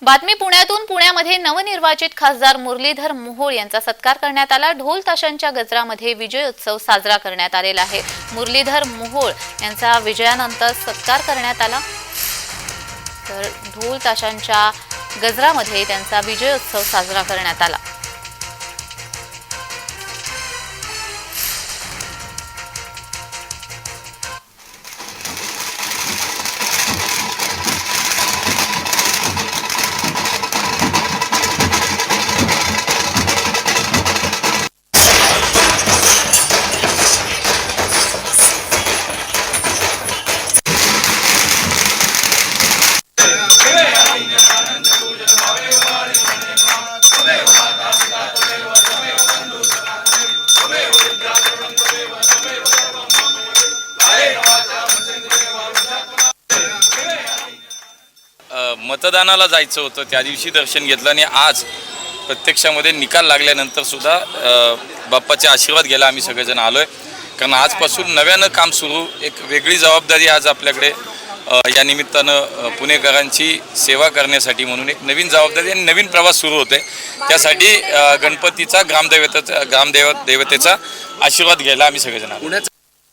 बातमी पुण्यातून। पुण्यामध्ये नवनिर्वाचित खासदार मुरलीधर मोहोळ यांचा सत्कार करण्यात आला। ढोल ताशांच्या गजरामध्ये विजयोत्सव साजरा करण्यात आलेला आहे। मुरलीधर मोहोळ यांचा विजयानंतर सत्कार करण्यात आला, तर ढोल ताशांच्या गजरामध्ये त्यांचा विजयोत्सव साजरा करण्यात आला। मतदानाला जायचं होतं, त्या दिवशी दर्शन घेतलं आणि आज प्रत्यक्षामध्ये निकाल लागल्यानंतर सुद्धा बाप्पाचे आशीर्वाद घ्यायला आम्ही सगळेजण आलोय। कारण आजपासून नव्यानं काम सुरू, एक वेगळी जबाबदारी आज आपल्याकडे या निमित्तानं पुणेकरांची सेवा करण्यासाठी म्हणून एक नवीन जबाबदारी आणि नवीन प्रवास सुरू होते। त्यासाठी गणपतीचा ग्रामदेवतेचा आशीर्वाद घ्यायला आम्ही सगळेजण आलो।